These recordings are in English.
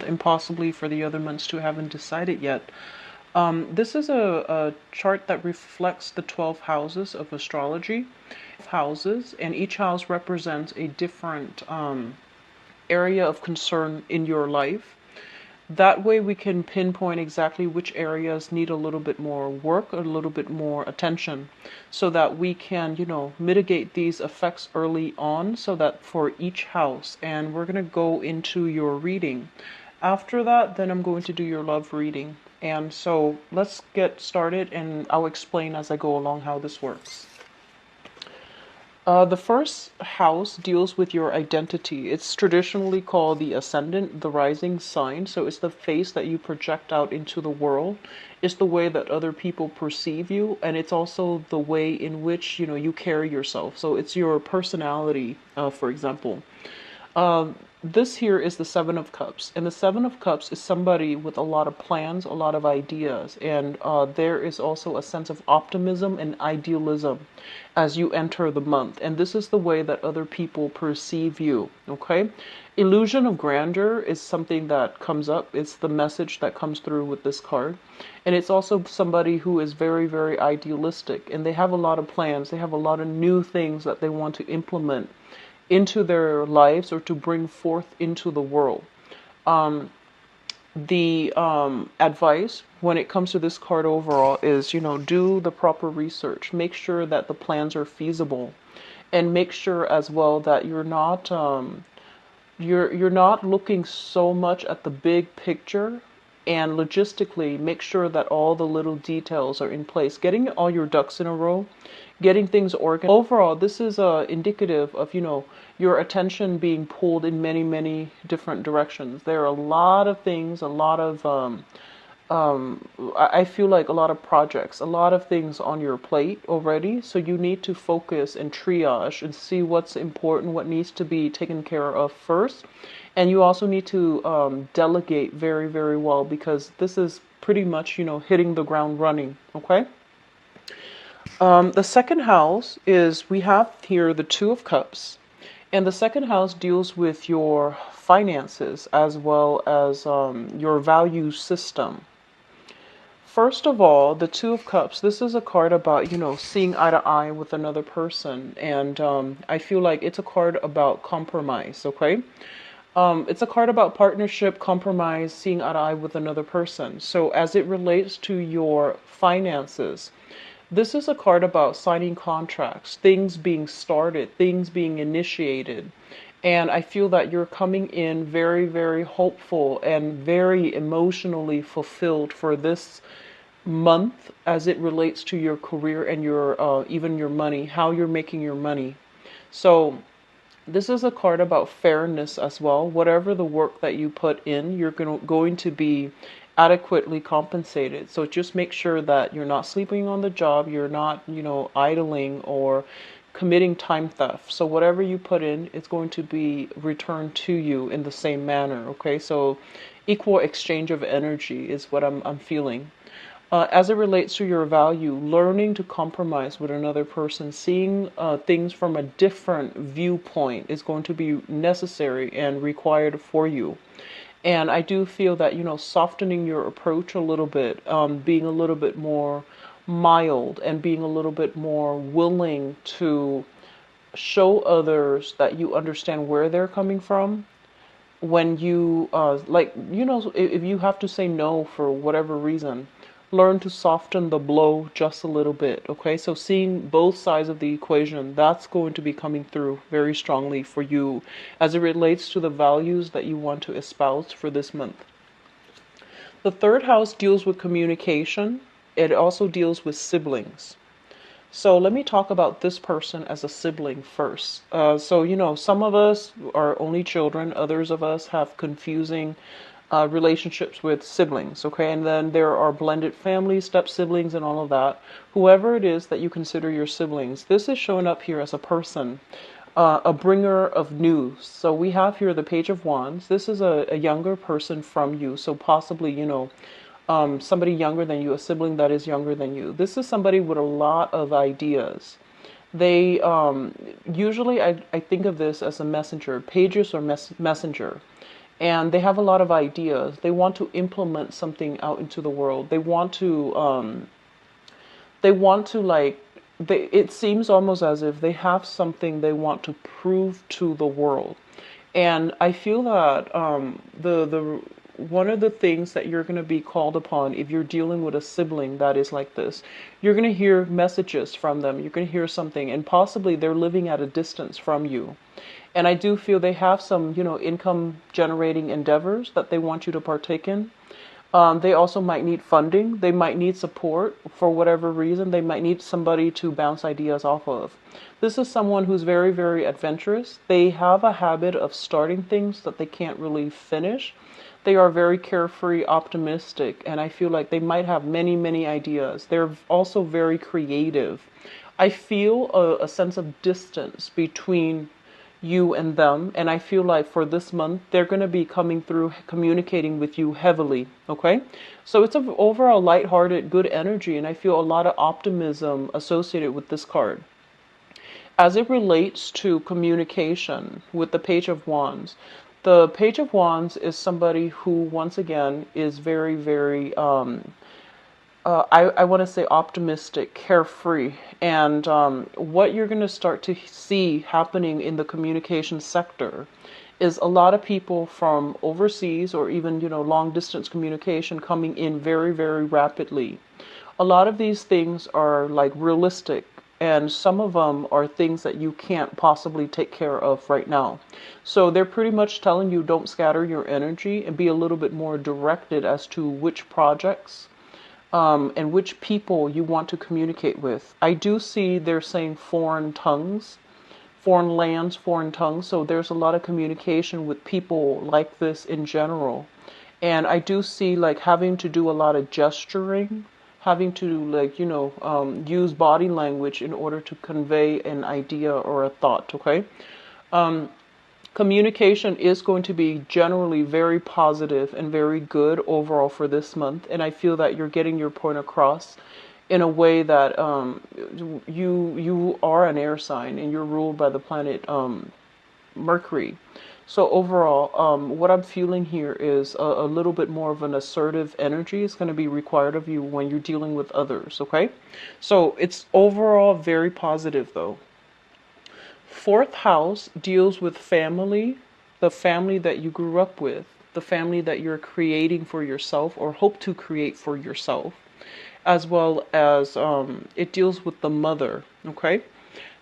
and possibly for the other months too, haven't decided yet. This is a chart that reflects the 12 houses of astrology. Houses, and each house represents a different area of concern in your life. That way we can pinpoint exactly which areas need a little bit more work, a little bit more attention, so that we can, mitigate these effects early on, so that for each house. And we're going to go into your reading. After that, then I'm going to do your love reading. And so let's get started, and I'll explain as I go along how this works. The first house deals with your identity. It's traditionally called the ascendant, the rising sign. So it's the face that you project out into the world. It's the way that other people perceive you, and it's also the way in which you carry yourself. So it's your personality, for example. This here is the Seven of Cups, and the Seven of Cups is somebody with a lot of plans, a lot of ideas, and there is also a sense of optimism and idealism as you enter the month. And this is the way that other people perceive you. Okay, illusion of grandeur is something that comes up. It's the message that comes through with this card, and it's also somebody who is very, very idealistic, and they have a lot of plans. They have a lot of new things that they want to implement into their lives or to bring forth into the world. The advice when it comes to this card overall is, do the proper research. Make sure that the plans are feasible, and make sure as well that you're not looking so much at the big picture, and logistically make sure that all the little details are in place, getting all your ducks in a row, getting things organized. Overall, this is indicative of your attention being pulled in many, many different directions. There are a lot of things, a lot of I feel like a lot of projects, a lot of things on your plate already. So you need to focus and triage and see what's important, what needs to be taken care of first. And you also need to delegate very, very well, because this is pretty much, hitting the ground running. Okay. The second house is, we have here the Two of Cups. And the second house deals with your finances as well as your value system. First of all, the Two of Cups, this is a card about, seeing eye to eye with another person. And I feel like it's a card about compromise, okay? It's a card about partnership, compromise, seeing eye to eye with another person. So as it relates to your finances, this is a card about signing contracts, things being started, things being initiated. And I feel that you're coming in very, very hopeful and very emotionally fulfilled for this month as it relates to your career and your even your money, how you're making your money. So this is a card about fairness as well. Whatever the work that you put in, you're going to be adequately compensated. So just make sure that you're not sleeping on the job, you're not, idling or committing time theft. So whatever you put in, it's going to be returned to you in the same manner. Okay, so equal exchange of energy is what I'm feeling. As it relates to your value, learning to compromise with another person, seeing things from a different viewpoint is going to be necessary and required for you. And I do feel that, softening your approach a little bit, being a little bit more mild and being a little bit more willing to show others that you understand where they're coming from. When you, if you have to say no for whatever reason, learn to soften the blow just a little bit. Okay, so seeing both sides of the equation, that's going to be coming through very strongly for you as it relates to the values that you want to espouse for this month. The third house deals with communication. It also deals with siblings. So let me talk about this person as a sibling first. Some of us are only children, others of us have confusing relationships with siblings, okay? And then there are blended families, step siblings, and all of that. Whoever it is that you consider your siblings, this is showing up here as a person, a bringer of news. So we have here the Page of Wands. This is a younger person from you, so possibly, somebody younger than you, a sibling that is younger than you. This is somebody with a lot of ideas. They usually, I think of this as a messenger, pages or messenger. and they have a lot of ideas. They want to implement something out into the world. They want to like it seems almost as if they have something they want to prove to the world. And I feel that the one of the things that you're going to be called upon if you're dealing with a sibling that is like this, you're going to hear messages from them. You're going to hear something, and possibly they're living at a distance from you. And I do feel they have some, income generating endeavors that they want you to partake in. They also might need funding. They might need support for whatever reason. They might need somebody to bounce ideas off of. This is someone who's very, very adventurous. They have a habit of starting things that they can't really finish. They are very carefree, optimistic, and I feel like they might have many, many ideas. They're also very creative. I feel a sense of distance between you and them, and I feel like for this month they're going to be coming through communicating with you heavily. Okay, so it's an overall lighthearted, good energy, and I feel a lot of optimism associated with this card. As it relates to communication with the Page of Wands, the Page of Wands is somebody who, once again, is very, very I want to say optimistic, carefree. And what you're going to start to see happening in the communication sector is a lot of people from overseas or even, long distance communication coming in very, very rapidly. A lot of these things are like realistic, and some of them are things that you can't possibly take care of right now. So they're pretty much telling you don't scatter your energy and be a little bit more directed as to which projects and which people you want to communicate with. I do see they're saying foreign tongues, foreign lands, foreign tongues. So there's a lot of communication with people like this in general. And I do see like having to do a lot of gesturing, having to use body language in order to convey an idea or a thought. Okay. Communication is going to be generally very positive and very good overall for this month, and I feel that you're getting your point across in a way that you are an air sign and you're ruled by the planet Mercury. So overall, what I'm feeling here is a little bit more of an assertive energy is going to be required of you when you're dealing with others. Okay, so it's overall very positive though. Fourth house deals with family, the family that you grew up with, the family that you're creating for yourself or hope to create for yourself, as well as it deals with the mother. Okay,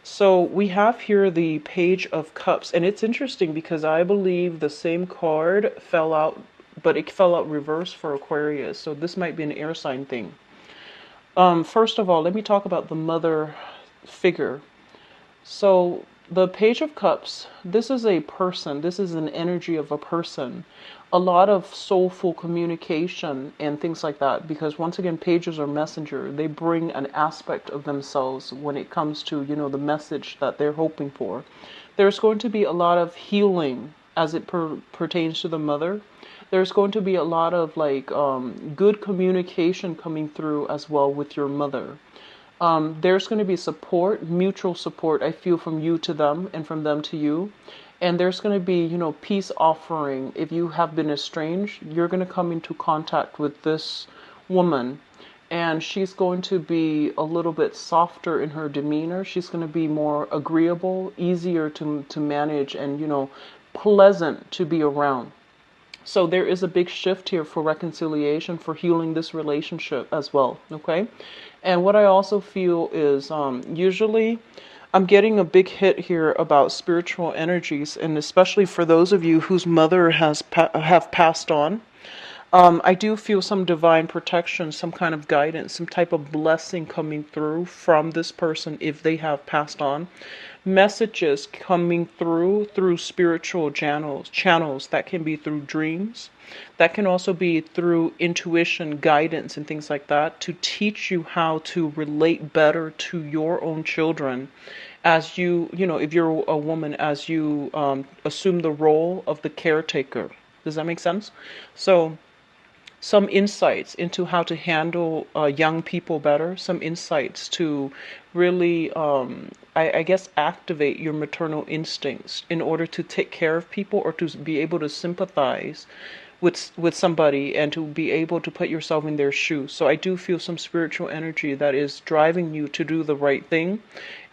so we have here the Page of Cups, and it's interesting because I believe the same card fell out, but it fell out reverse for Aquarius, so this might be an air sign thing. First of all, let me talk about the mother figure. So the Page of Cups, this is a person, this is an energy of a person. A lot of soulful communication and things like that, because once again, pages are messenger. They bring an aspect of themselves when it comes to, the message that they're hoping for. There's going to be a lot of healing as it pertains to the mother. There's going to be a lot of good communication coming through as well with your mother. There's going to be support, mutual support, I feel, from you to them and from them to you. And there's going to be, peace offering. If you have been estranged, you're going to come into contact with this woman. And she's going to be a little bit softer in her demeanor. She's going to be more agreeable, easier to manage, and, pleasant to be around. So there is a big shift here for reconciliation, for healing this relationship as well. Okay. And what I also feel is usually I'm getting a big hit here about spiritual energies, and especially for those of you whose mother have passed on. I do feel some divine protection, some kind of guidance, some type of blessing coming through from this person if they have passed on. Messages coming through spiritual channels that can be through dreams, that can also be through intuition, guidance, and things like that, to teach you how to relate better to your own children as if you're a woman, as you assume the role of the caretaker. Does that make sense? So some insights into how to handle young people better, some insights to really, I guess, activate your maternal instincts in order to take care of people or to be able to sympathize with somebody and to be able to put yourself in their shoes. So I do feel some spiritual energy that is driving you to do the right thing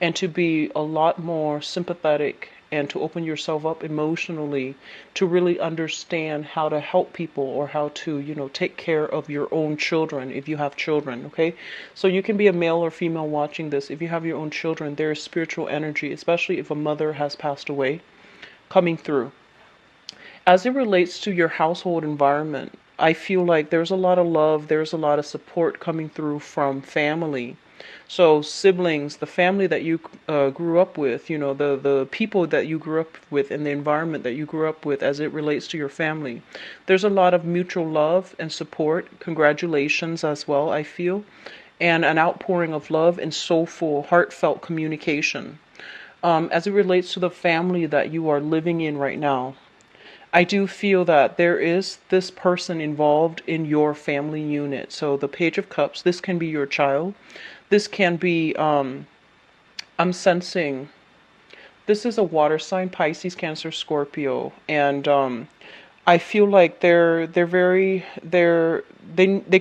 and to be a lot more sympathetic and to open yourself up emotionally to really understand how to help people or how to, take care of your own children if you have children, okay? So you can be a male or female watching this. If you have your own children, there is spiritual energy, especially if a mother has passed away, coming through. As it relates to your household environment, I feel like there's a lot of love, there's a lot of support coming through from family. So siblings, the family that you grew up with, the people that you grew up with and the environment that you grew up with as it relates to your family. There's a lot of mutual love and support, congratulations as well, I feel, and an outpouring of love and soulful, heartfelt communication. As it relates to the family that you are living in right now, I do feel that there is this person involved in your family unit. So the Page of Cups, this can be your child. This can be, I'm sensing, this is a water sign, Pisces, Cancer, Scorpio. And I feel like they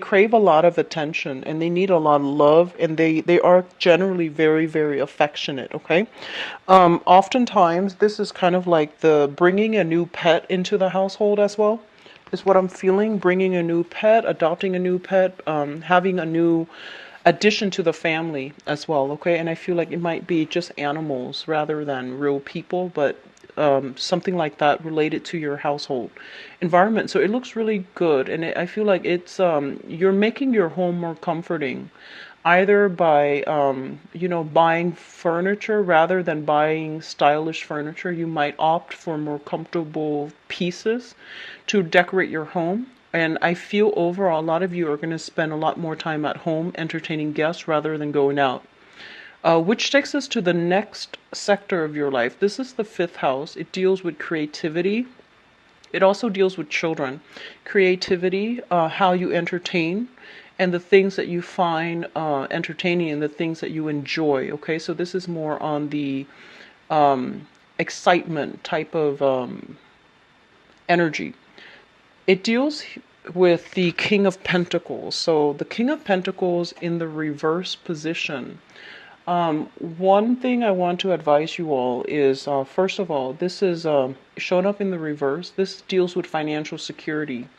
crave a lot of attention and they need a lot of love, and they are generally very, very affectionate, okay? Oftentimes this is kind of like the bringing a new pet into the household as well, is what I'm feeling. Bringing a new pet, adopting a new pet, having a new addition to the family as well, okay? And I feel like it might be just animals rather than real people, but something like that related to your household environment. So it looks really good, and I feel like it's you're making your home more comforting, either by buying furniture rather than buying stylish furniture. You might opt for more comfortable pieces to decorate your home. And I feel overall a lot of you are going to spend a lot more time at home entertaining guests rather than going out. Which takes us to the next sector of your life. This is the fifth house. It deals with creativity. It also deals with children. Creativity, how you entertain, and the things that you find entertaining and the things that you enjoy. Okay, so this is more on the excitement type of energy. It deals with the King of Pentacles. So the King of Pentacles in the reverse position. One thing I want to advise you all is, first of all, this is shown up in the reverse. This deals with financial security.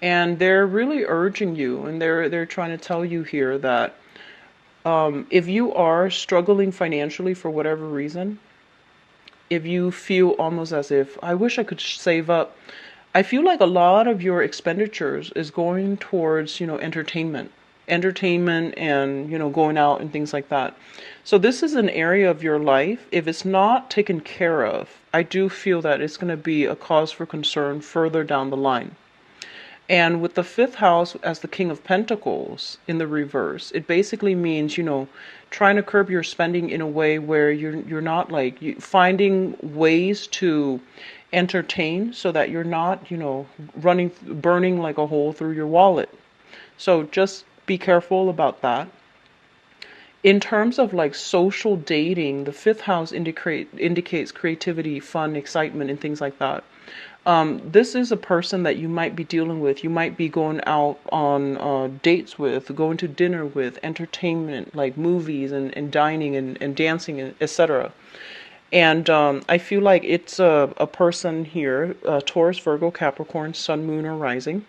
And they're really urging you, and they're trying to tell you here that if you are struggling financially for whatever reason, if you feel almost as if, I wish I could save up, I feel like a lot of your expenditures is going towards, entertainment and, going out and things like that. So this is an area of your life, if it's not taken care of, I do feel that it's going to be a cause for concern further down the line. And with the fifth house as the King of Pentacles in the reverse, it basically means, trying to curb your spending in a way where you're not like finding ways to entertain so that you're not, burning like a hole through your wallet. So just be careful about that. In terms of like social dating, the fifth house indicates creativity, fun, excitement, and things like that. This is a person that you might be dealing with. You might be going out on dates with, going to dinner with, entertainment, like movies and dining and dancing, etc. And I feel like it's a person here, Taurus, Virgo, Capricorn, Sun, Moon, or Rising.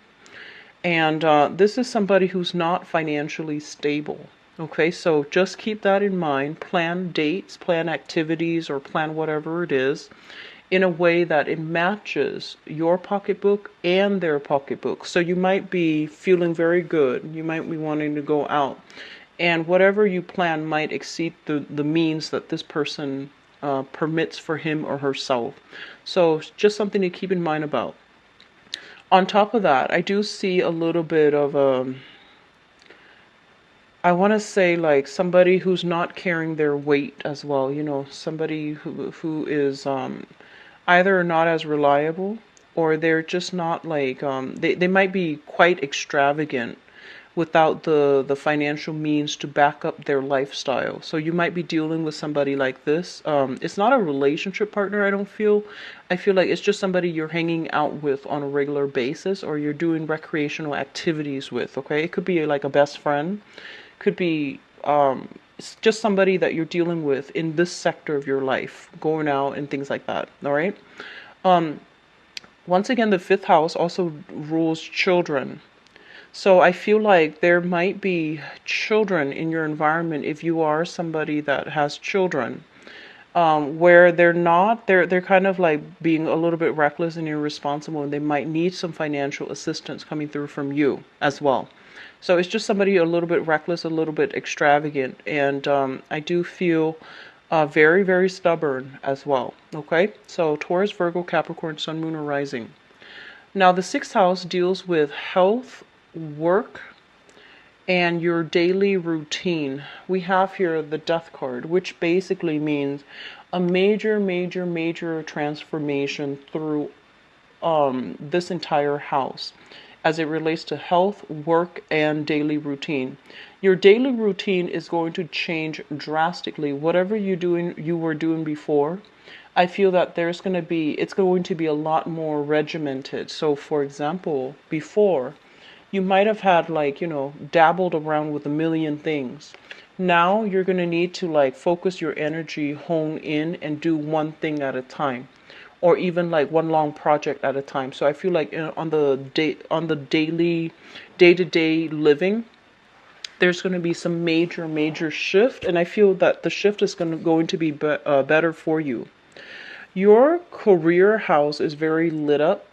And this is somebody who's not financially stable. Okay, so just keep that in mind. Plan dates, plan activities, or plan whatever it is in a way that it matches your pocketbook and their pocketbook. So you might be feeling very good. You might be wanting to go out. And whatever you plan might exceed the means that this person permits for him or herself. So just something to keep in mind about. On top of that, I do see a little bit of I want to say like somebody who's not carrying their weight as well. Somebody who is either not as reliable or they're just not like they might be quite extravagant without the financial means to back up their lifestyle. So you might be dealing with somebody like this. It's not a relationship partner, I don't feel. I feel like it's just somebody you're hanging out with on a regular basis, or you're doing recreational activities with, okay? It could be like a best friend, could be it's just somebody that you're dealing with in this sector of your life, going out and things like that, all right? Once again, the fifth house also rules children. So I feel like there might be children in your environment if you are somebody that has children, where they're kind of like being a little bit reckless and irresponsible, and they might need some financial assistance coming through from you as well. So it's just somebody a little bit reckless, a little bit extravagant, and I do feel very, very stubborn as well. Okay, so Taurus, Virgo, Capricorn, Sun, Moon, or Rising. Now the sixth house deals with health, work, and your daily routine. We have here the Death card, which basically means a major, major, major transformation through this entire house as it relates to health, work, and daily routine. Your daily routine is going to change drastically. Whatever you were doing before, I feel that it's going to be a lot more regimented. So for example, before you might have had like, dabbled around with a million things. Now you're going to need to like focus your energy, hone in, and do one thing at a time, or even like one long project at a time. So I feel like on the daily, day-to-day living, there's going to be some major, major shift, and I feel that the shift is going to be better for you. Your career house is very lit up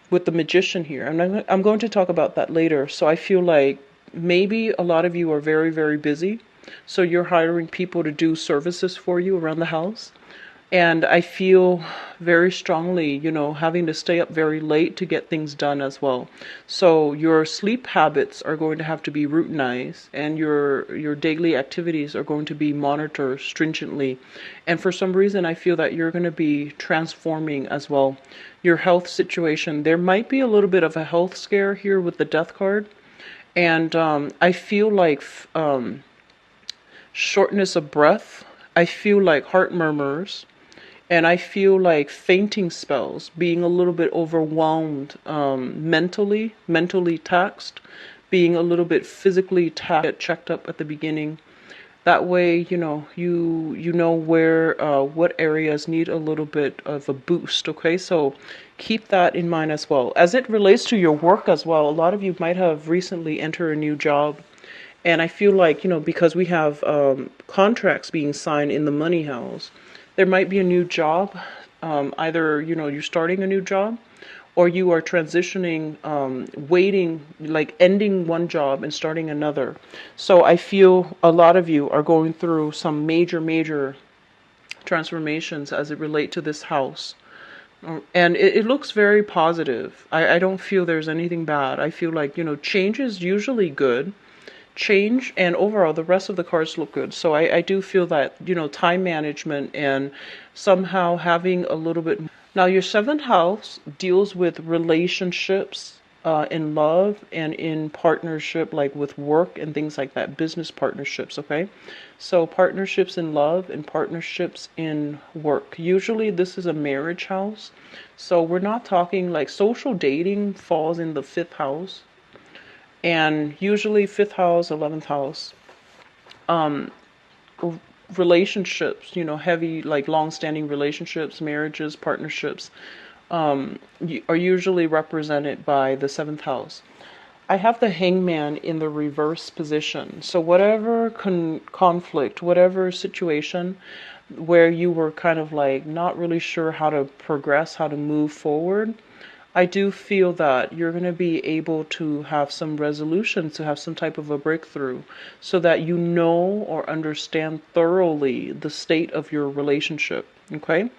with the Magician here. I'm going to talk about that later. So I feel like maybe a lot of you are very, very busy. So you're hiring people to do services for you around the house. And I feel very strongly, having to stay up very late to get things done as well. So your sleep habits are going to have to be routinized, and your daily activities are going to be monitored stringently. And for some reason, I feel that you're going to be transforming as well. Your health situation, there might be a little bit of a health scare here with the Death card. And I feel like shortness of breath. I feel like heart murmurs. And I feel like fainting spells, being a little bit overwhelmed mentally taxed, being a little bit physically taxed, get checked up at the beginning. That way, you know where what areas need a little bit of a boost. Okay, so keep that in mind as well. As it relates to your work as well, a lot of you might have recently entered a new job. And I feel like, because we have contracts being signed in the money house, there might be a new job. Either, you're starting a new job, or you are transitioning, waiting, like ending one job and starting another. So I feel a lot of you are going through some major, major transformations as it relate to this house. And it looks very positive. I don't feel there's anything bad. I feel like, change is usually good. Change, and overall the rest of the cards look good. So I do feel that, time management and somehow having a little bit. Now your seventh house deals with relationships, in love and in partnership, like with work and things like that, business partnerships. Okay, so partnerships in love and partnerships in work. Usually this is a marriage house, so we're not talking like social dating falls in the fifth house. And usually fifth house, 11th house, relationships, heavy, like long-standing relationships, marriages, partnerships, are usually represented by the seventh house. I have the Hangman in the reverse position. So whatever conflict, whatever situation where you were kind of like not really sure how to progress, how to move forward, I do feel that you're going to be able to have some resolution, to have some type of a breakthrough, so that you know or understand thoroughly the state of your relationship. Okay?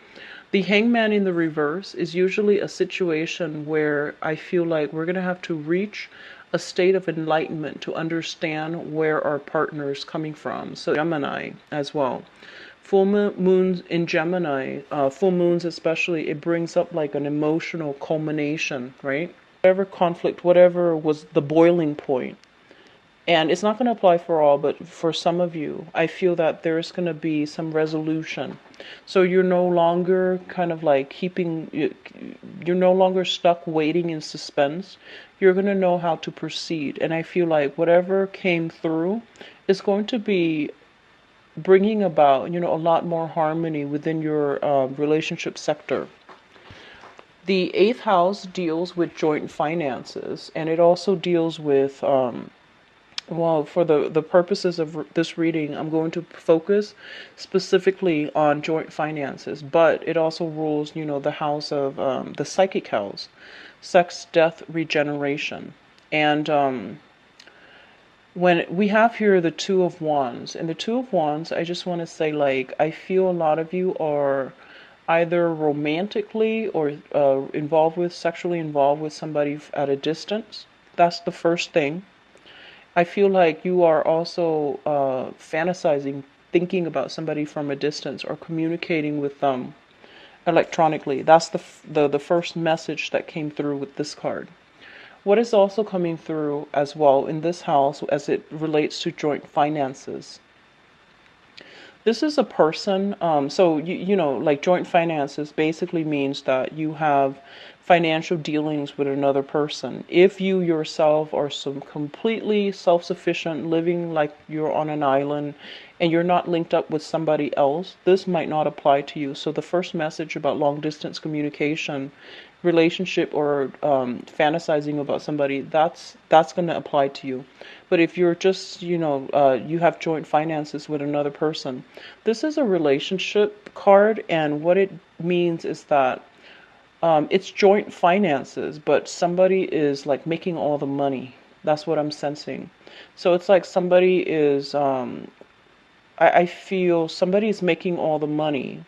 The Hangman in the reverse is usually a situation where I feel like we're going to have to reach a state of enlightenment to understand where our partner is coming from. So Gemini as well. Moons in Gemini, full moons especially, it brings up like an emotional culmination, right? Whatever conflict, whatever was the boiling point. And it's not going to apply for all, but for some of you, I feel that there's going to be some resolution. So you're no longer kind of like you're no longer stuck waiting in suspense. You're going to know how to proceed. And I feel like whatever came through is going to be bringing about, a lot more harmony within your relationship sector. The eighth house deals with joint finances, and it also deals with, well, for the purposes of this reading, I'm going to focus specifically on joint finances, but it also rules, the house of the psychic house, sex, death, regeneration. And when we have here the Two of Wands, and the Two of Wands, I just want to say, like, I feel a lot of you are either romantically or sexually involved with somebody at a distance. That's the first thing. I feel like you are also fantasizing, thinking about somebody from a distance or communicating with them electronically. That's the first message that came through with this card. What is also coming through as well in this house as it relates to joint finances? This is a person, so like joint finances basically means that you have financial dealings with another person. If you yourself are some completely self-sufficient, living like you're on an island and you're not linked up with somebody else, this might not apply to you. So the first message about long distance communication, relationship, or fantasizing about somebody, that's going to apply to you. But if you're just, you have joint finances with another person, this is a relationship card, and what it means is that it's joint finances, but somebody is like making all the money. That's what I'm sensing. So it's like somebody is, I feel somebody is making all the money,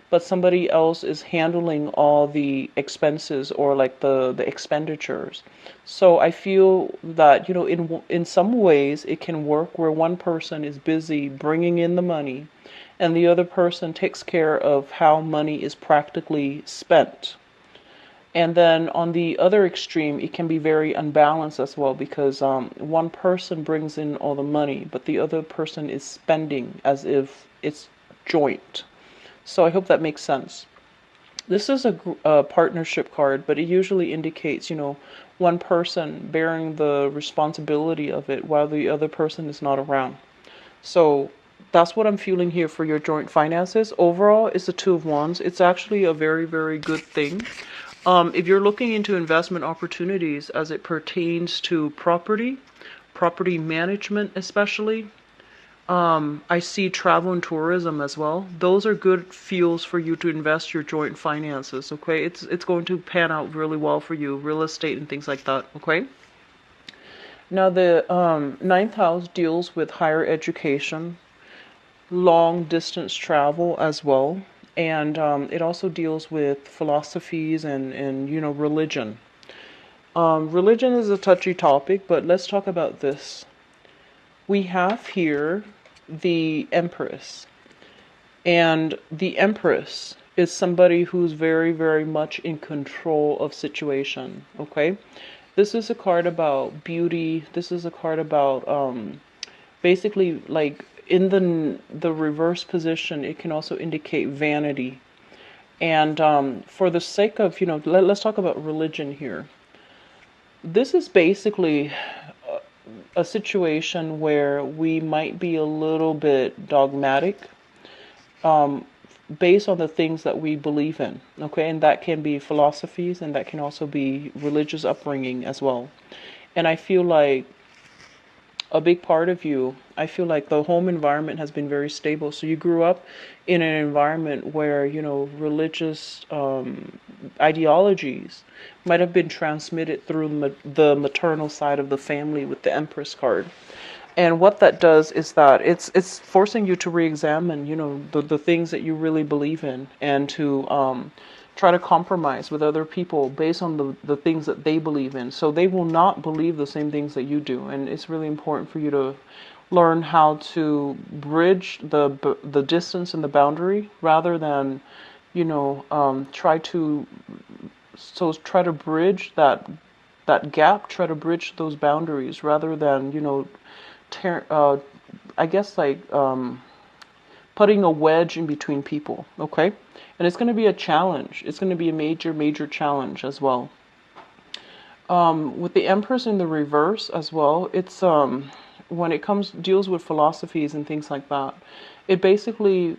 but somebody else is handling all the expenses or like the expenditures. So I feel that, in some ways it can work where one person is busy bringing in the money and the other person takes care of how money is practically spent. And then on the other extreme, it can be very unbalanced as well, because one person brings in all the money, but the other person is spending as if it's joint. So I hope that makes sense. This is a partnership card, but it usually indicates, one person bearing the responsibility of it while the other person is not around. So that's what I'm feeling here for your joint finances. Overall, it's the Two of Wands. It's actually a very, very good thing. If you're looking into investment opportunities as it pertains to property management especially, I see travel and tourism as well. Those are good fields for you to invest your joint finances, okay? It's going to pan out really well for you, real estate and things like that, okay? Now the ninth house deals with higher education, long distance travel as well. And it also deals with philosophies and religion. Religion is a touchy topic, but let's talk about this. We have here the Empress. And the Empress is somebody who's very, very much in control of situation, okay? This is a card about beauty. This is a card about basically like in the reverse position, it can also indicate vanity. And for the sake of, let's talk about religion here. This is basically a situation where we might be a little bit dogmatic based on the things that we believe in, okay? And that can be philosophies, and that can also be religious upbringing as well. And I feel like a big part of you, I feel like the home environment has been very stable. So you grew up in an environment where, religious ideologies might have been transmitted through the maternal side of the family with the Empress card. And what that does is that it's forcing you to re-examine, the things that you really believe in, and to try to compromise with other people based on the things that they believe in. So they will not believe the same things that you do. And it's really important for you to learn how to bridge the distance and the boundary rather than, try to bridge that gap, try to bridge those boundaries rather than, tear, I guess like putting a wedge in between people, okay? And it's going to be a challenge. It's going to be a major, major challenge as well. With the Empress in the reverse as well, it's when it deals with philosophies and things like that, it basically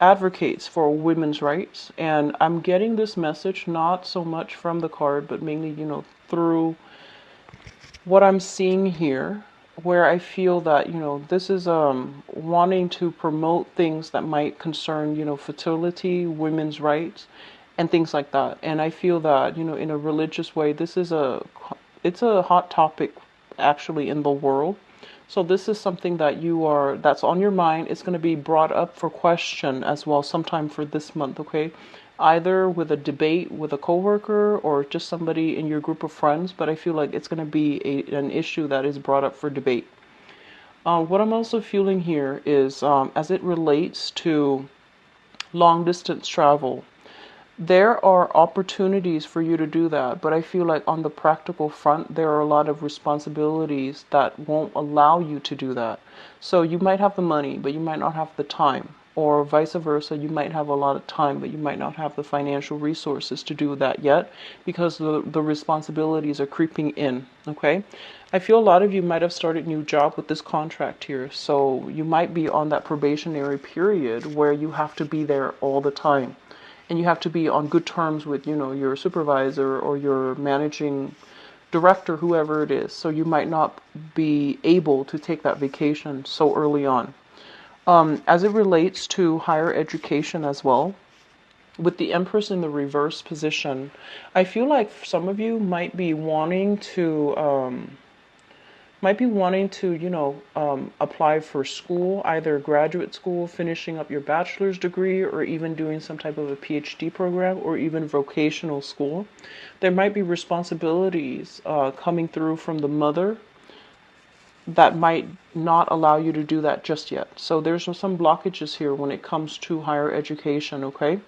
advocates for women's rights. And I'm getting this message not so much from the card, but mainly, through what I'm seeing here, where I feel that, this is wanting to promote things that might concern, fertility, women's rights, and things like that. And I feel that, in a religious way, it's a hot topic actually in the world. So this is something that's on your mind. It's going to be brought up for question as well sometime for this month, okay? Either with a debate with a coworker or just somebody in your group of friends, but I feel like it's going to be an issue that is brought up for debate. What I'm also feeling here is as it relates to long distance travel, there are opportunities for you to do that, but I feel like on the practical front, there are a lot of responsibilities that won't allow you to do that. So you might have the money, but you might not have the time, or vice versa. You might have a lot of time, but you might not have the financial resources to do that yet because the responsibilities are creeping in, okay? I feel a lot of you might have started a new job with this contract here, so you might be on that probationary period where you have to be there all the time. And you have to be on good terms with, your supervisor or your managing director, whoever it is. So you might not be able to take that vacation so early on. As it relates to higher education as well, with the Empress in the reverse position, I feel like some of you might be wanting to apply for school, either graduate school, finishing up your bachelor's degree, or even doing some type of a PhD program, or even vocational school. There might be responsibilities coming through from the mother that might not allow you to do that just yet. So there's some blockages here when it comes to higher education, okay?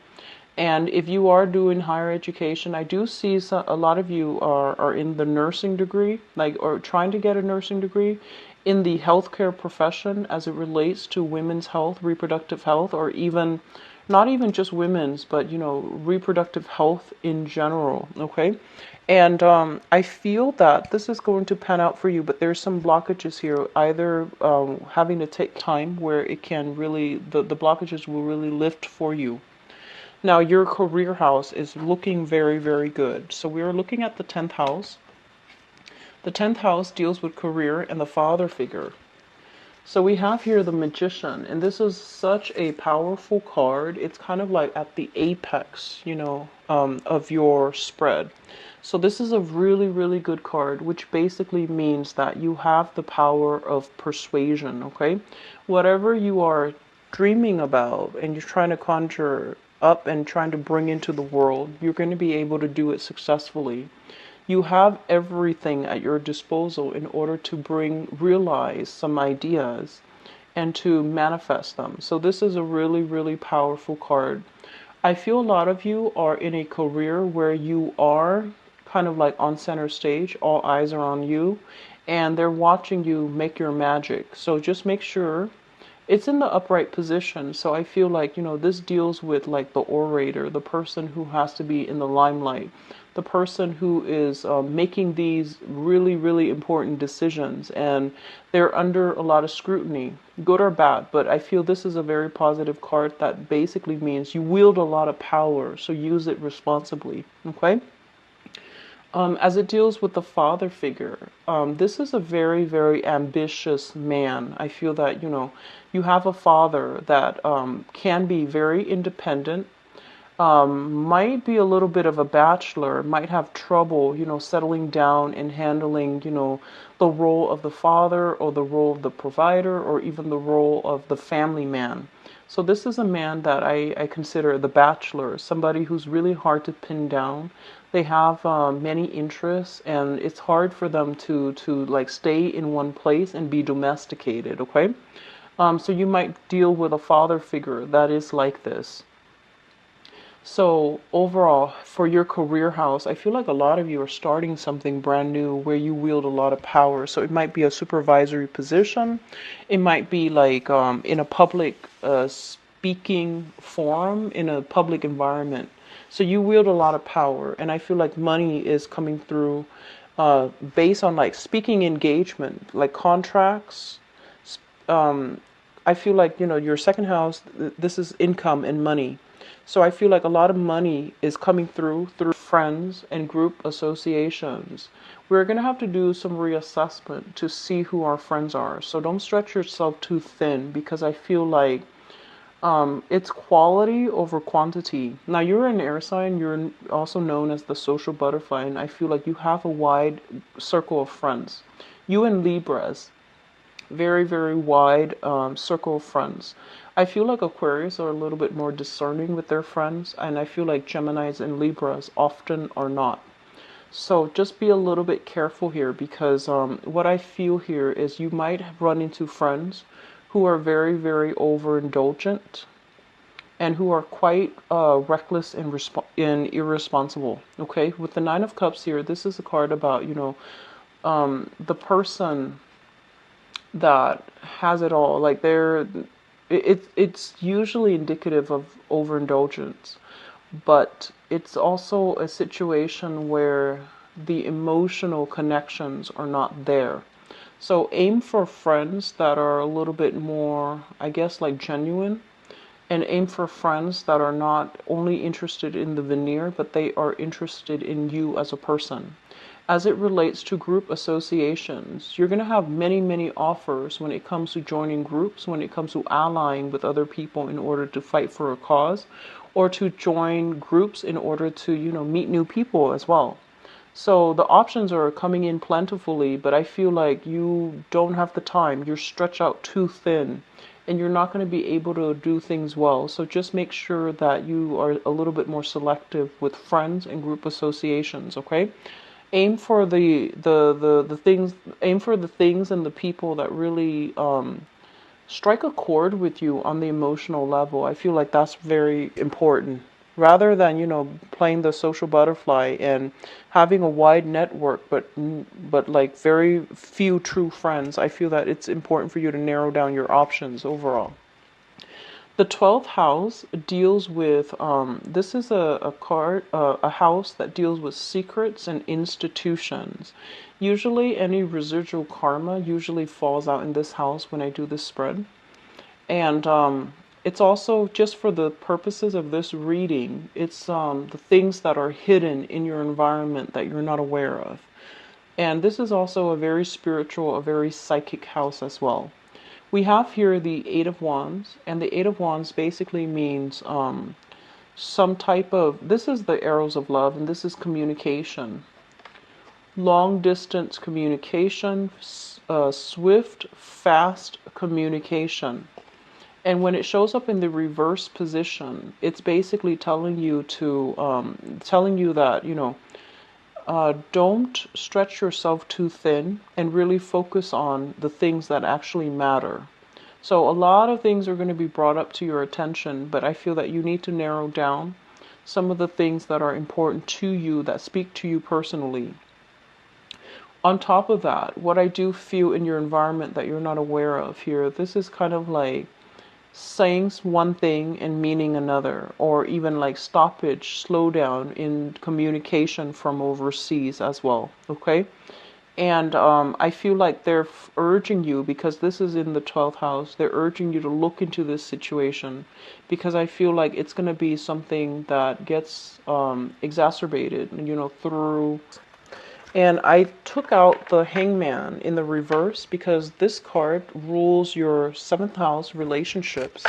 And if you are doing higher education, I do see a lot of you are in the nursing degree, or trying to get a nursing degree in the healthcare profession as it relates to women's health, reproductive health, or even, not even just women's, but, reproductive health in general, okay? And I feel that this is going to pan out for you, but there's some blockages here, either having to take time where it can really, the blockages will really lift for you. Now, your career house is looking very, very good. So we are looking at the 10th house. The 10th house deals with career and the father figure. So we have here the Magician, and this is such a powerful card. It's kind of like at the apex, of your spread. So this is a really, really good card, which basically means that you have the power of persuasion, okay? Whatever you are dreaming about and you're trying to conjure up and trying to bring into the world, you're going to be able to do it successfully. You have everything at your disposal in order to realize some ideas and to manifest them. So this is a really, really powerful card. I feel a lot of you are in a career where you are kind of like on center stage, all eyes are on you, and they're watching you make your magic. So just make sure it's in the upright position. So I feel like, this deals with like the orator, the person who has to be in the limelight, the person who is making these really, really important decisions, and they're under a lot of scrutiny, good or bad. But I feel this is a very positive card that basically means you wield a lot of power, so use it responsibly, okay? As it deals with the father figure, this is a very, very ambitious man. I feel that, you have a father that can be very independent, might be a little bit of a bachelor, might have trouble, settling down and handling, the role of the father or the role of the provider or even the role of the family man. So this is a man that I consider the bachelor, somebody who's really hard to pin down. They have many interests, and it's hard for them to like stay in one place and be domesticated. Okay, so you might deal with a father figure that is like this. So overall, for your career house, I feel like a lot of you are starting something brand new where you wield a lot of power. So it might be a supervisory position. It might be like in a public speaking forum, in a public environment. So you wield a lot of power, and I feel like money is coming through based on like speaking engagement, like contracts. Um, I feel like, your second house, this is income and money. So I feel like a lot of money is coming through friends and group associations. We're going to have to do some reassessment to see who our friends are. So don't stretch yourself too thin, because I feel like it's quality over quantity. Now, you're an air sign. You're also known as the social butterfly, and I feel like you have a wide circle of friends. You and Libras, very, very wide circle of friends. I feel like Aquarius are a little bit more discerning with their friends, and I feel like Geminis and Libras often are not. So just be a little bit careful here, because what I feel here is you might run into friends who are very, very overindulgent and who are quite reckless and irresponsible. Okay, with the Nine of Cups here, this is a card about, the person that has it all. Like it's usually indicative of overindulgence, but it's also a situation where the emotional connections are not there. So aim for friends that are a little bit more, I guess, like genuine, and aim for friends that are not only interested in the veneer, but they are interested in you as a person. As it relates to group associations, you're going to have many, many offers when it comes to joining groups, when it comes to allying with other people in order to fight for a cause, or to join groups in order to, meet new people as well. So the options are coming in plentifully, but I feel like you don't have the time. You're stretched out too thin, and you're not going to be able to do things well. So just make sure that you are a little bit more selective with friends and group associations, okay? Aim for the things, aim for the things and the people that really strike a chord with you on the emotional level. I feel like that's very important. Rather than, playing the social butterfly and having a wide network, but like very few true friends, I feel that it's important for you to narrow down your options overall. The 12th house deals with, this is a card, a house that deals with secrets and institutions. Usually any residual karma usually falls out in this house when I do this spread. And it's also, just for the purposes of this reading, it's the things that are hidden in your environment that you're not aware of. And this is also a very spiritual, a very psychic house as well. We have here the Eight of Wands, and the Eight of Wands basically means some type of, this is the arrows of love, and this is communication. Long distance communication, swift, fast communication. And when it shows up in the reverse position, it's basically telling you that, don't stretch yourself too thin and really focus on the things that actually matter. So a lot of things are going to be brought up to your attention, but I feel that you need to narrow down some of the things that are important to you, that speak to you personally. On top of that, what I do feel in your environment that you're not aware of here, this is kind of like saying one thing and meaning another, or even like stoppage, slowdown in communication from overseas as well. Okay. And I feel like they're urging you, because this is in the 12th house, they're urging you to look into this situation, because I feel like it's going to be something that gets exacerbated, through. And I took out the Hangman in the reverse because this card rules your 7th house relationships.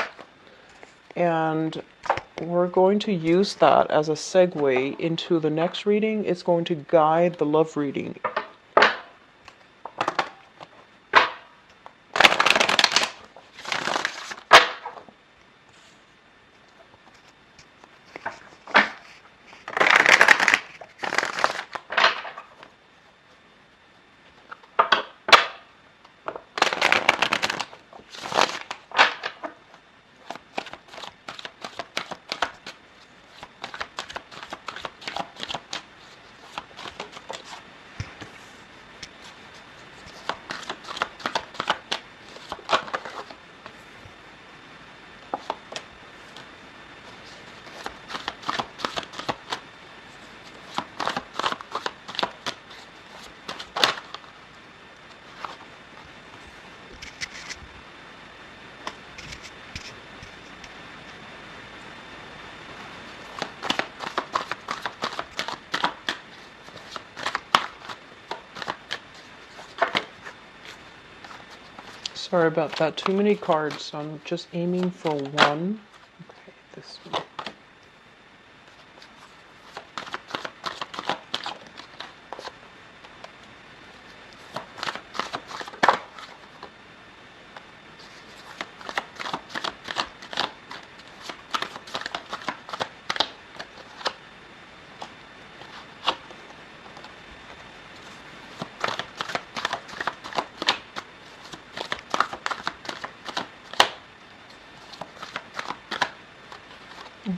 And we're going to use that as a segue into the next reading. It's going to guide the love reading. Sorry about that. Too many cards. So I'm just aiming for one. Okay, this one.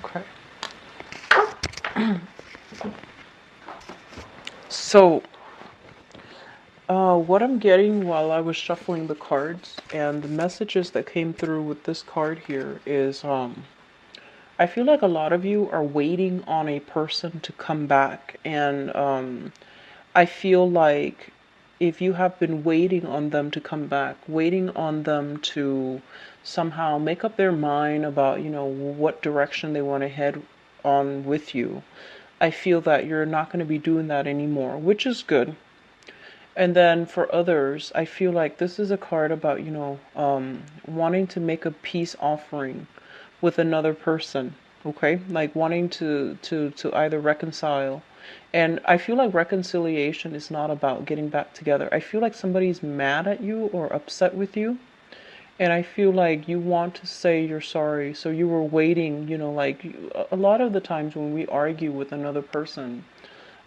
Okay. So, what I'm getting while I was shuffling the cards and the messages that came through with this card here is, I feel like a lot of you are waiting on a person to come back. And I feel like if you have been waiting on them to come back, waiting on them to somehow make up their mind about, what direction they want to head on with you, I feel that you're not going to be doing that anymore, which is good. And then for others, I feel like this is a card about, wanting to make a peace offering with another person. Okay, like wanting to either reconcile. And I feel like reconciliation is not about getting back together. I feel like somebody's mad at you or upset with you, and I feel like you want to say you're sorry. So you were waiting, like a lot of the times when we argue with another person,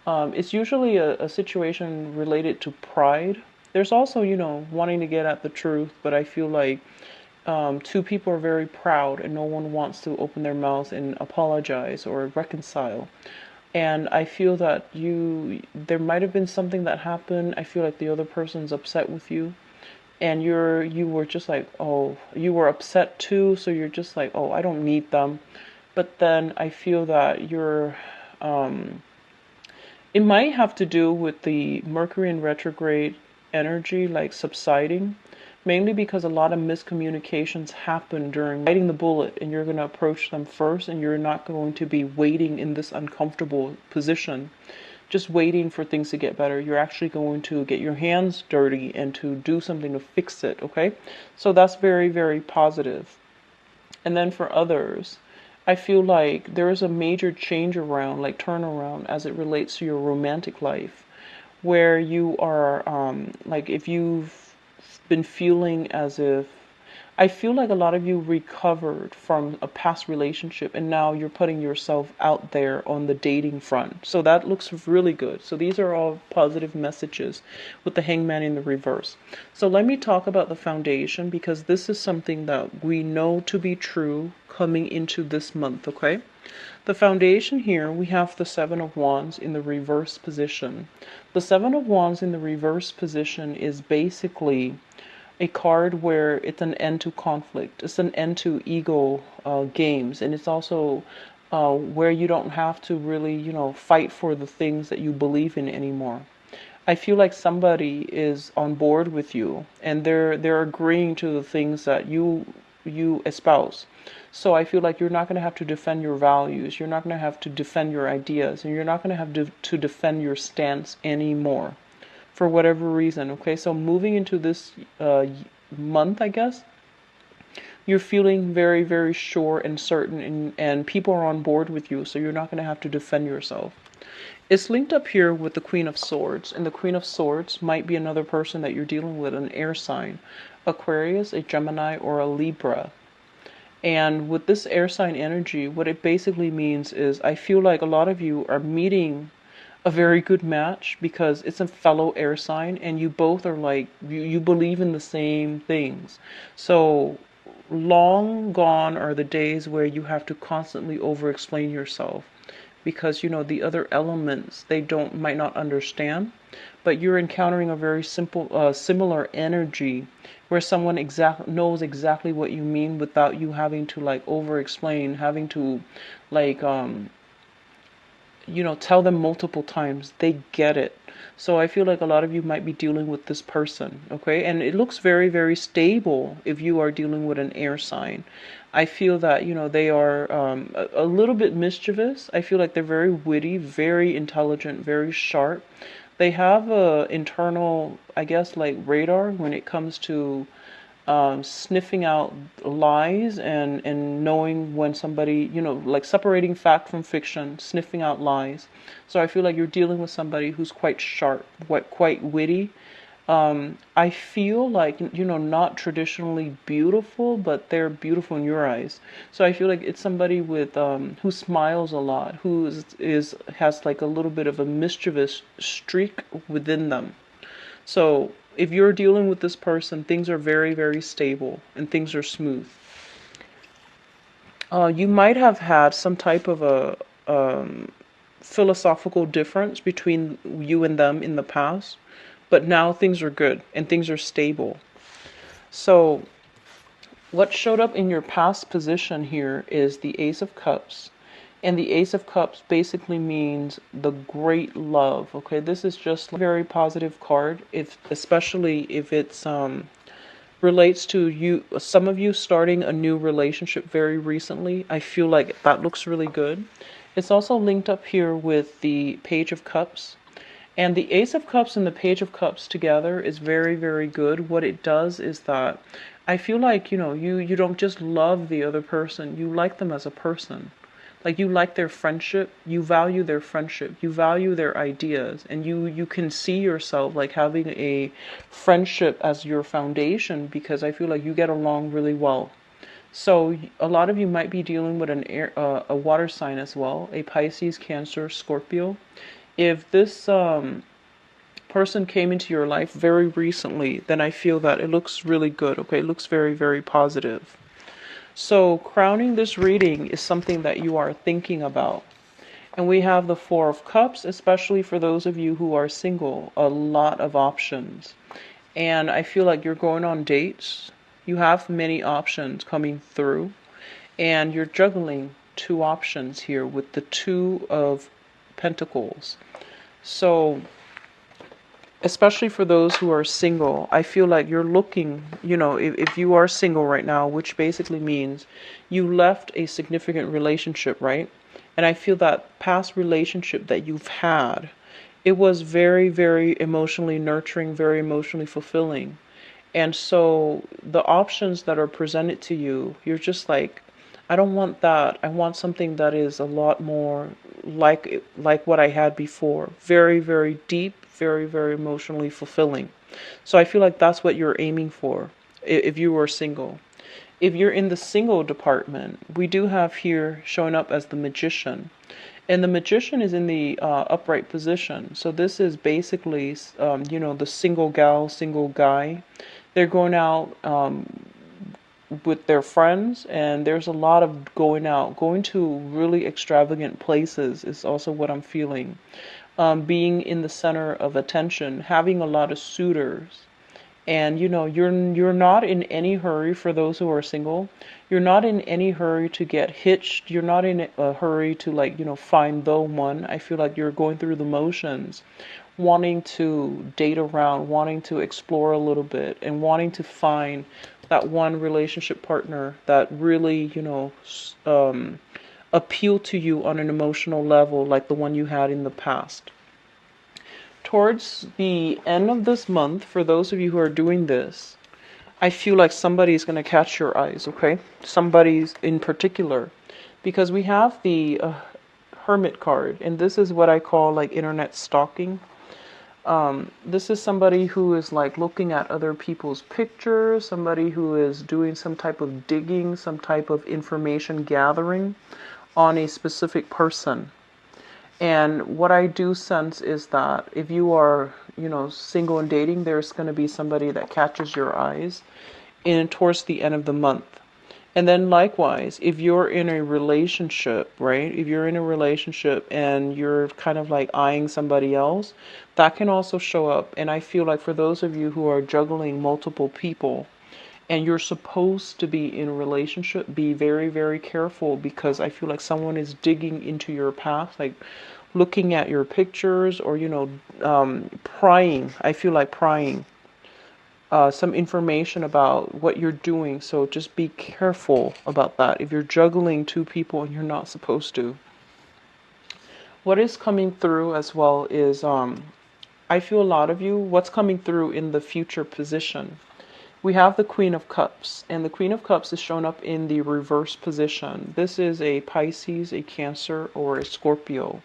it's usually a situation related to pride. There's also, wanting to get at the truth, but I feel like two people are very proud and no one wants to open their mouths and apologize or reconcile. And I feel that there might have been something that happened. I feel like the other person's upset with you, and you were just like, oh, you were upset too. So you're just like, oh, I don't need them. But then I feel that it might have to do with the Mercury in retrograde energy, like subsiding, mainly because a lot of miscommunications happen during biting the bullet, and you're going to approach them first, and you're not going to be waiting in this uncomfortable position, just waiting for things to get better. You're actually going to get your hands dirty and to do something to fix it, okay? So that's very, very positive. And then for others, I feel like there is a major change around, like turnaround, as it relates to your romantic life, where you are, like, if you've been feeling as if, I feel like a lot of you recovered from a past relationship and now you're putting yourself out there on the dating front. So that looks really good. So these are all positive messages with the Hangman in the reverse. So let me talk about the foundation, because this is something that we know to be true coming into this month, okay? The foundation here, we have the Seven of Wands in the reverse position. The Seven of Wands in the reverse position is basically a card where it's an end to conflict. It's an end to ego games. And it's also where you don't have to really, fight for the things that you believe in anymore. I feel like somebody is on board with you and they're agreeing to the things that you espouse. So I feel like you're not going to have to defend your values. You're not going to have to defend your ideas, and you're not going to have to defend your stance anymore for whatever reason. Okay, so moving into this month, I guess, you're feeling very, very sure and certain, and people are on board with you, so you're not going to have to defend yourself. It's linked up here with the Queen of Swords, and the Queen of Swords might be another person that you're dealing with, an air sign, Aquarius, a Gemini, or a Libra. And with this air sign energy, what it basically means is I feel like a lot of you are meeting a very good match because it's a fellow air sign and you both are like, you believe in the same things. So long gone are the days where you have to constantly over explain yourself, because the other elements, they might not understand, but you're encountering a very simple similar energy where someone knows exactly what you mean without you having to like over explain, having to like tell them multiple times. They get it. So I feel like a lot of you might be dealing with this person, okay? And it looks very, very stable if you are dealing with an air sign. I feel that, they are a little bit mischievous. I feel like they're very witty, very intelligent, very sharp. They have a internal, I guess, like radar when it comes to sniffing out lies and knowing when somebody, like separating fact from fiction, sniffing out lies. So I feel like you're dealing with somebody who's quite sharp, quite witty. I feel like, not traditionally beautiful, but they're beautiful in your eyes. So I feel like it's somebody with who smiles a lot, who has like a little bit of a mischievous streak within them. So if you're dealing with this person, things are very, very stable and things are smooth. You might have had some type of a philosophical difference between you and them in the past, but now things are good and things are stable. So what showed up in your past position here is the Ace of Cups. And the Ace of Cups basically means the great love. Okay, this is just a very positive card, especially if it's relates to you, some of you starting a new relationship very recently. I feel like that looks really good. It's also linked up here with the Page of Cups. And the Ace of Cups and the Page of Cups together is very, very good. What it does is that I feel like, you don't just love the other person, you like them as a person. Like you like their friendship, you value their friendship, you value their ideas, and you can see yourself like having a friendship as your foundation because I feel like you get along really well. So a lot of you might be dealing with a water sign as well, a Pisces, Cancer, Scorpio. If this person came into your life very recently, then I feel that it looks really good. Okay, it looks very, very positive. So crowning this reading is something that you are thinking about. And we have the Four of Cups, especially for those of you who are single, a lot of options. And I feel like you're going on dates. You have many options coming through. And you're juggling two options here with the Two of Pentacles. So especially for those who are single, I feel like you're looking, if you are single right now, which basically means you left a significant relationship, right? And I feel that past relationship that you've had, it was very, very emotionally nurturing, very emotionally fulfilling. And so the options that are presented to you, you're just like, I don't want that. I want something that is a lot more like what I had before. Very, very deep, very, very emotionally fulfilling. So I feel like that's what you're aiming for if you were single. If you're in the single department, we do have here showing up as the Magician. And the Magician is in the upright position. So this is basically, the single gal, single guy. They're going out with their friends, and there's a lot of going out. Going to really extravagant places is also what I'm feeling. Being in the center of attention, having a lot of suitors. And you're not in any hurry. For those who are single, you're not in any hurry to get hitched. You're not in a hurry to find the one. I feel like you're going through the motions, wanting to date around, wanting to explore a little bit, and wanting to find that one relationship partner that really appeal to you on an emotional level, like the one you had in the past. Towards the end of this month, for those of you who are doing this, I feel like somebody's going to catch your eyes, okay? Somebody's in particular. Because we have the Hermit card, and this is what I call like internet stalking. This is somebody who is like looking at other people's pictures, somebody who is doing some type of digging, some type of information gathering on a specific person. And what I do sense is that if you are, single and dating, there's going to be somebody that catches your eyes in towards the end of the month. And then likewise, if you're in a relationship, right? If you're in a relationship and you're kind of like eyeing somebody else, that can also show up. And I feel like for those of you who are juggling multiple people and you're supposed to be in a relationship, be very, very careful, because I feel like someone is digging into your past, like looking at your pictures or, prying. I feel like prying. Some information about what you're doing. So just be careful about that if you're juggling two people and you're not supposed to. What is coming through as well is I feel a lot of you, what's coming through in the future position We have the Queen of Cups, and the Queen of Cups is shown up in the reverse position. This is a Pisces, a Cancer, or a Scorpio.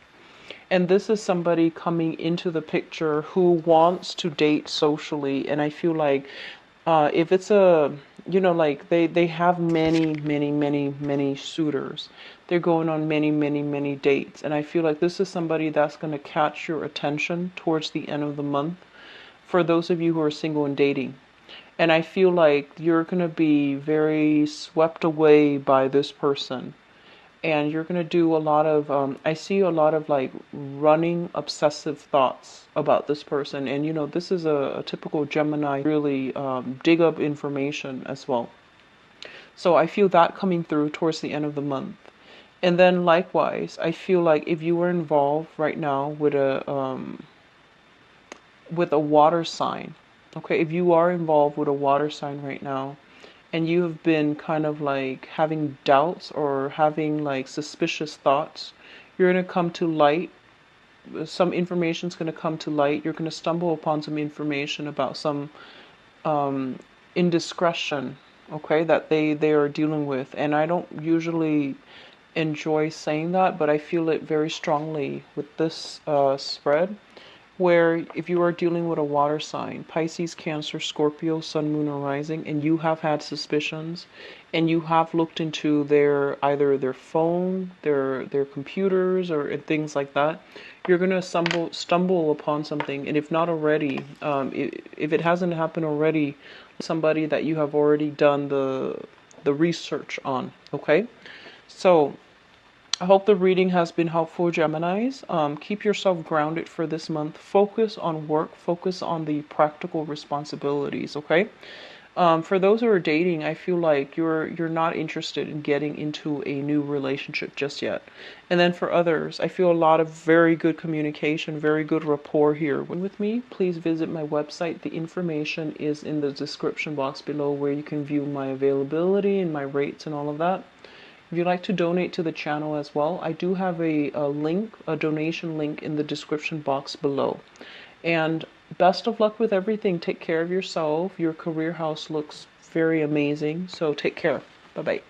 And this is somebody coming into the picture who wants to date socially. And I feel like if it's a, like they have many suitors. They're going on many dates. And I feel like this is somebody that's going to catch your attention towards the end of the month for those of you who are single and dating. And I feel like you're going to be very swept away by this person. And you're going to do a lot of, I see a lot of like running obsessive thoughts about this person. And, this is a typical Gemini, really dig up information as well. So I feel that coming through towards the end of the month. And then likewise, I feel like if you were involved right now with a water sign, okay, if you are involved with a water sign right now, and you have been kind of like having doubts or having like suspicious thoughts, you're going to come to light. Some information is going to come to light. You're going to stumble upon some information about some indiscretion, okay, that they are dealing with. And I don't usually enjoy saying that, but I feel it very strongly with this spread, where if you are dealing with a water sign, Pisces, Cancer, Scorpio, Sun, Moon, or Rising, and you have had suspicions, and you have looked into either their phone, their computers, or things like that, you're gonna stumble upon something. And if not already, if it hasn't happened already, somebody that you have already done the research on. Okay, so I hope the reading has been helpful, Geminis. Keep yourself grounded for this month. Focus on work. Focus on the practical responsibilities, okay? For those who are dating, I feel like you're not interested in getting into a new relationship just yet. And then for others, I feel a lot of very good communication, very good rapport here. With me, please visit my website. The information is in the description box below, where you can view my availability and my rates and all of that. If you'd like to donate to the channel as well, I do have a donation link in the description box below. And best of luck with everything. Take care of yourself. Your career house looks very amazing. So take care. Bye-bye.